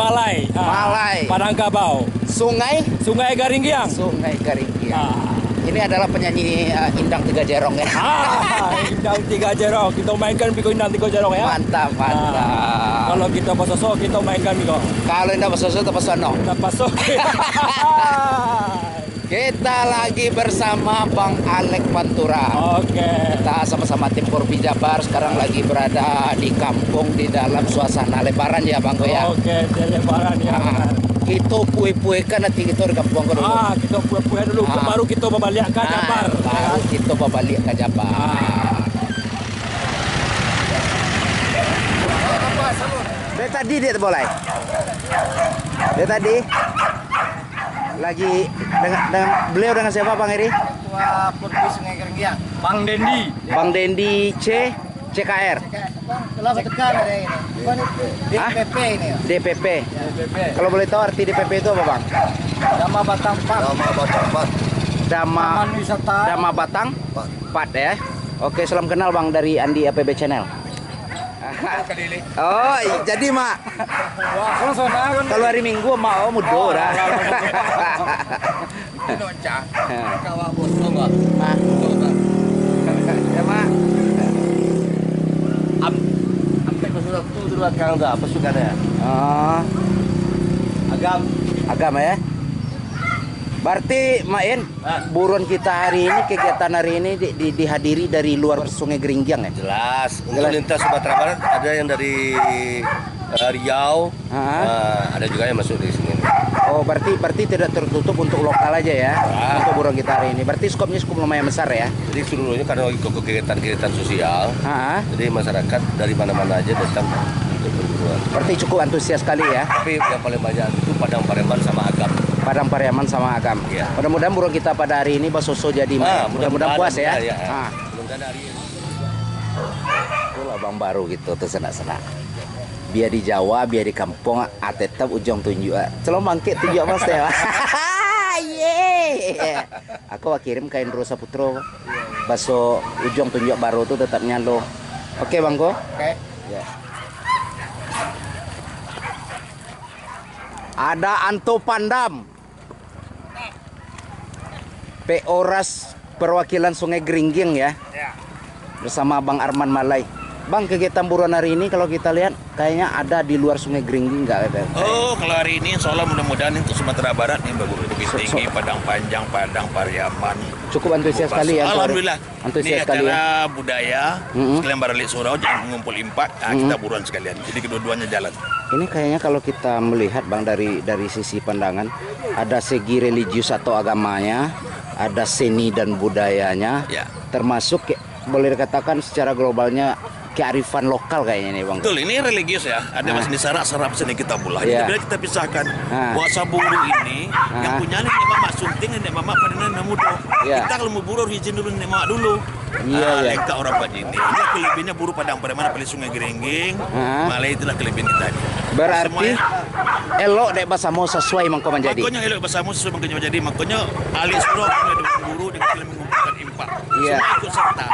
Malai. Malai. Padangkabau. Sungai Garinggiang. Sungai Garinggiang. Ini adalah penyanyi Indang Tiga Jerong ya. Indang Tiga Jerong. Kita mainkan Biko Indang Tiga Jerong ya. Mantap, mantap. Kalau kita Pasoso, kita mainkan Biko. Kalau Indah Pasoso, kita Pasono. Kita Paso. Kita lagi bersama Bang Alek Pantura. Oke. Kita sama-sama tim Korbi Jabar. Sekarang lagi berada di kampung di dalam suasana lebaran ya Bang ya. Oke, lebaran ya. Kita pue-puekan nanti kita di kampung dulu. Kita pue-pue dulu. Baru kita balik ke Jabar. Baru kita balik ke Jabar. Dari tadi dia boleh. Dari tadi lagi beliau dengan siapa Bang Eri? Ketua Korbi Sungai Garinggiang. Bang Dendi CKR. Kelas tekan ada ini. DPP ini. DPP. Kalau boleh tahu arti DPP itu apa Bang? Dama Batang Pak. Dama Batang Pat ya. Oke, salam kenal Bang dari Andi APB Channel. Oh, jadi mak. Kalau hari Minggu mau mudo dah. Kawa bos enggak. Ya mak. Sampai ke surat tu dulu kan enggak pasukannya. Oh, Agam ya. Berarti main buruan kita hari ini, kegiatan hari ini dihadiri dari luar Sungai Garinggiang ya? Jelas. Untuk lintas Sumatera Barat ada yang dari Riau, ada juga yang masuk di sini. Oh, berarti tidak tertutup untuk lokal aja ya? Untuk buruan kita hari ini. Berarti skopnya cukup lumayan besar ya? Jadi seluruhnya karena kegiatan-kegiatan sosial, jadi masyarakat dari mana-mana aja datang untuk berburuan. Berarti cukup antusias sekali ya? Tapi yang paling banyak itu Padang Pariaman sama Agam. Padang Pariaman sama Agam. Ya. Mudah-mudahan buruan kita pada hari ini Basoso jadi mudah-mudahan puas ya. Mudah-mudahan hari ini. Itulah Bang baru gitu tuh senak-senak. Biar di Jawa, biar di kampung, tetap ujung tunjuk. Celom bangkit tunjuk Mas ya. Yeay. Aku kirim kain Rosa Putro. Baso ujung tunjuk baru tuh tetap nyalo. Oke Bangko? Oke. Ya. Ada Anto Pandam. Peoras perwakilan Sungai Garinggiang ya. Bersama Bang Arman Malai. Bang, kegiatan buruan hari ini kalau kita lihat kayaknya ada di luar Sungai Garinggiang nggak ada? Oh, kalau hari ini insya Allah mudah-mudahan untuk Sumatera Barat nih Bukit Tinggi, Padang Panjang, Padang Pariaman. Cukup antusias sekali ya. Alhamdulillah. Antusias ini sekali acara ya. budaya, sekalian Baralik Surau, jangan mengumpul impak, kita buruan sekalian. Jadi kedua-duanya jalan. Ini kayaknya kalau kita melihat Bang dari sisi pandangan ada segi religius atau agamanya, ada seni dan budayanya, termasuk boleh dikatakan secara globalnya kearifan lokal kayaknya nih Bang. Betul, ini religius ya. Ada bahasa Sarap, serap seni kita pula. Yeah. Jadi kita pisahkan. Puasa buru ini yang punya nenek mama sunting, nenek mama pada mudo. Kita kalau mau buru izin dulu nenek mama dulu. Lengkap orang Pak ini. Ini kelebihnya buru Padang Pariaman, apalagi Sungai Garinggiang. Malai itulah kelebihan kita ini. Berarti elok dek basamu sesuai mangko menjadi. Makanya elok basamu sesuai mangko menjadi. Makanya ahli surau dengan buru dengan mengumpulkan impak. Semua ikut serta.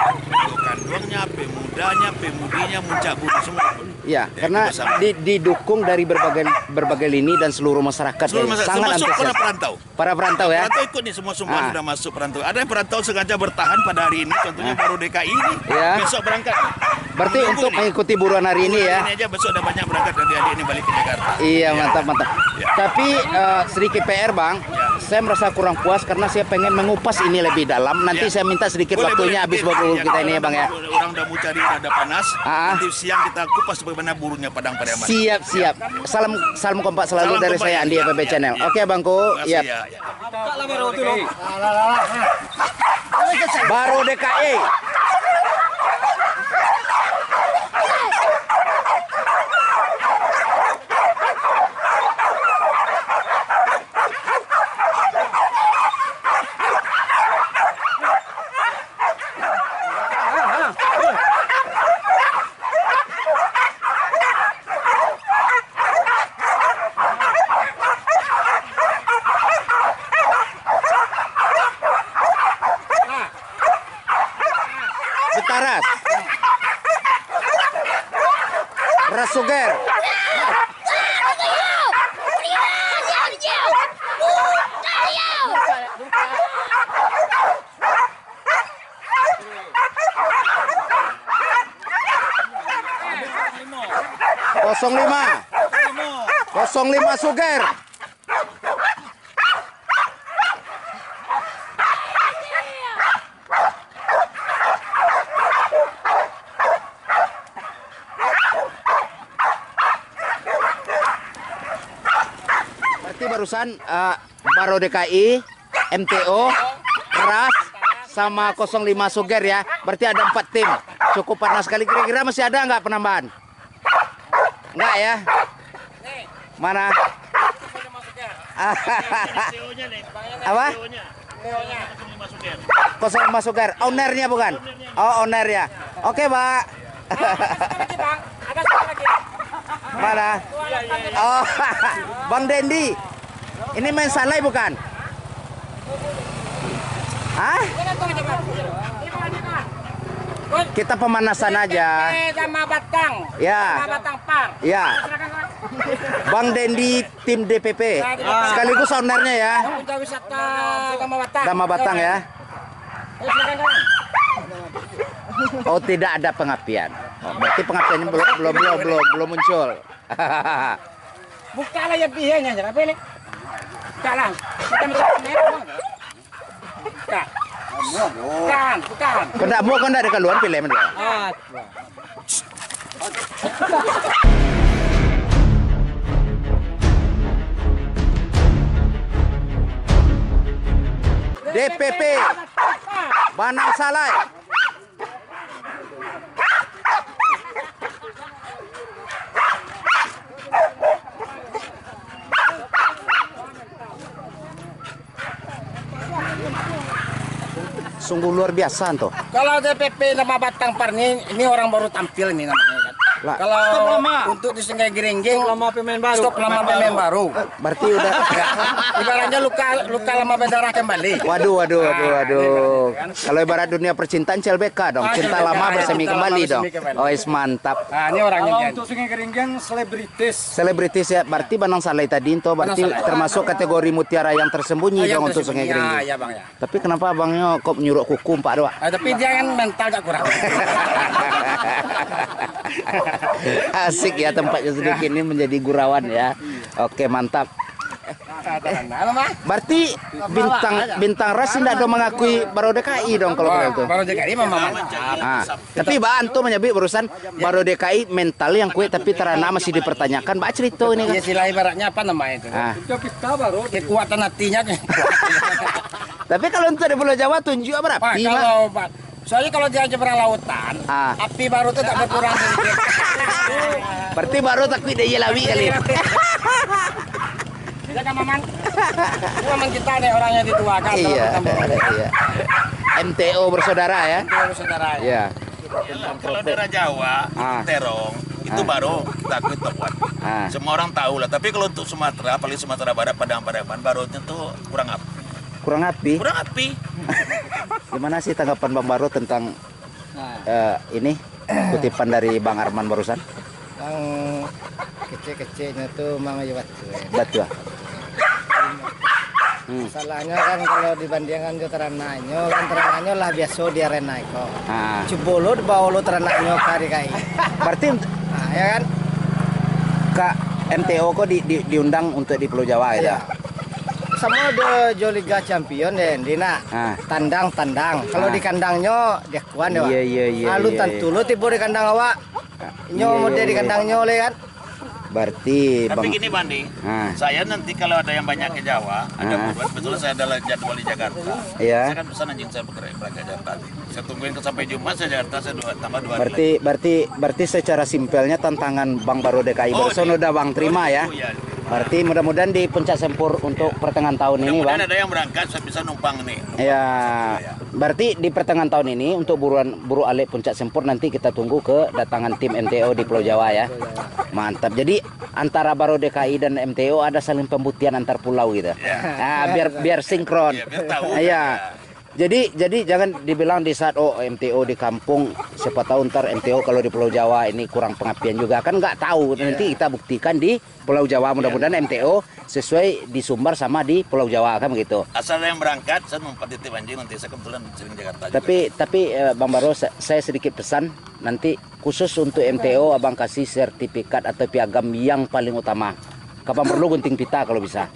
Kandungnya, pemudanya, pemudinya, muncak buru semua. Ya, karena didukung dari berbagai lini dan seluruh masyarakat. Sangat antusias. Para perantau ya. Perantau ikut nih semua sudah masuk perantau. Ada yang perantau sengaja bertahan pada hari ini, contohnya baru DKI ini. Besok berangkat. Berarti untuk mengikuti buruan hari ini ya. Ini aja besok ada banyak berangkat dari adik ini balik ke Jakarta. Iya, mantap. Tapi sedikit PR Bang. Saya merasa kurang puas karena saya pengen mengupas ini lebih dalam. Nanti saya minta sedikit waktunya habis berburu kita ini ya Bang ya. Orang udah mau cari ada panas. Nanti siang kita kupas bagaimana burunya Padang Pariaman. Siap. Salam kompak selalu dari saya Andi APB Channel. Oke Bangku. Iya. Baru DKI. Betaras. Rasuger. 05 Suger. Berarti barusan Baro DKI, MTO, Ras, sama 05 Suger ya. Berarti ada 4 tim. Cukup panas sekali. Kira-kira masih ada nggak penambahan? Nggak ya? Mana? Apa? 05 Suger. Ownernya bukan? Oh, owner ya. Oke, Pak. Mana? Oh, Bang Dendi. Ini main salai bukan? Hah? Kita pemanasan aja. Sama Batang. Ya. Sama Batang Par. Ya. Bang Dendi tim DPP. Sekaligus ownernya ya. Udah wisata Dama Batang. Dama Batang ya. Oh, tidak ada pengapian. Oh, berarti pengapiannya belum muncul. Bukalah ya pihanya, apa ini? Bukalah. Bukan. Kau mau kau dari keluar pilih mana? DPP Banang Salai. Sungguh luar biasa tuh. Kalau DPP nama Batang Par ini orang baru tampil ini namanya kan. Kalau untuk di Sungai Gerenggeng lama pemain baru. Stok lama pemain baru. Berarti udah ibaratnya luka lama berdarah kembali. Waduh. Kalau ibarat dunia percintaan CLBK dong. Cinta lama bersemi kembali dong. Oh, mantap. Nah, ini orangnya. Kalau untuk Sungai Gerenggeng selebritis ya. Berarti Banang Salai tadi itu berarti termasuk kategori mutiara yang tersembunyi dong untuk Sungai Gerenggeng. Iya, Bang ya. Tapi kenapa abangnya kok nyuruh kuku Pak Doa? Tapi dia kan mental gak kurang. Asik ya tempatnya sedikit ini menjadi gurauan ya. Oke, mantap. Berarti bintang Ras tidak ada mengakui Baro DKI dong kalau begitu. Baro DKI memang. Tapi Mbak Anto menyebut barusan Baro DKI mental yang kuat tapi terana masih dipertanyakan. Mbak cerita ini kan. Ya sila ibaratnya apa namanya itu? Kekuatan hatinya. Tapi kalau untuk di Pulau Jawa tunjuk berapa? Soalnya kalau dia nyebrang lautan, api baru itu tak berkurang sedikit. Berarti baru takut dia lawi kali. Ya kan Maman kita nih orangnya dituakan. Iya. MTO bersaudara ya. MTO bersaudara. Iya. Kalau daerah Jawa, terong itu baru takut tepat. Semua orang tahu lah. Tapi kalau untuk Sumatera, apalagi Sumatera Barat, Padang-Padaman, barunya tuh kurang api. Kurang api. Gimana sih tanggapan Bang Baro tentang ini kutipan dari Bang Arman barusan? Yang kecil-kecilnya tuh Mama Batu. Masalahnya kan kalau dibandingkan ke teranaknya kan teranaknya lah biasa dia renai kok. Cubolo bawa lo teranaknya kari kai. Berarti ya kan? Kak MTO kok diundang untuk di Pulau Jawa ya? Sama ada Liga Champion deh, Dina. Tandang. Kalau di kandangnya dia kuan ya. Iya. Lalu tentu lo tipe di kandang awak. Nyo di kandangnya oleh kan. Berarti tapi gini Bandi, saya nanti kalau ada yang banyak ke Jawa, ada betul saya adalah jadwal di Jakarta. Iya. Saya kan pesan anjing saya bergerak ke Jakarta. Saya tungguin sampai Jumat saya Jakarta saya tambah 2 hari. Berarti secara simpelnya tantangan Bang Baro DKI Berson udah Bang terima ya. Berarti mudah-mudahan di Puncak Sempur untuk pertengahan tahun ini, Bang. Ada yang berangkat, saya bisa numpang nih. Ya, berarti di pertengahan tahun ini untuk buru alik Puncak Sempur nanti kita tunggu kedatangan tim MTO di Pulau Jawa ya. Mantap. Jadi antara Baro DKI dan MTO ada saling pembuktian antar pulau gitu. Nah, biar sinkron. Biar tahu. Iya. Jadi jangan dibilang di saat MTO di kampung, siapa tahu ntar MTO kalau di Pulau Jawa ini kurang pengabdian juga kan nggak tahu. Nanti kita buktikan di Pulau Jawa, mudah-mudahan MTO sesuai di Sumbar sama di Pulau Jawa kan begitu. Asal yang berangkat saya mempertitip anjing, nanti saya kebetulan sering Jakarta juga. Tapi Bang Baro, saya sedikit pesan nanti khusus untuk MTO abang kasih sertifikat atau piagam yang paling utama. Kapan perlu gunting pita kalau bisa.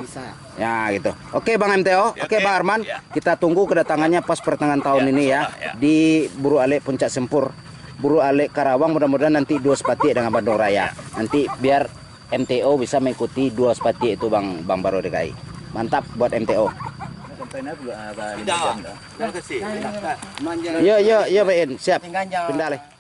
Ya gitu. Oke Bang MTO, oke Bang Arman. Kita tunggu kedatangannya pas pertengahan tahun ini ya. Di Buru Ale Puncak Sempur. Buru Ale Karawang, mudah-mudahan nanti 2 sepati dengan Bandung Raya. Nanti biar MTO bisa mengikuti 2 sepati itu Bang Baro DKI. Mantap buat MTO. Yo, Ben. Siap. Pindah.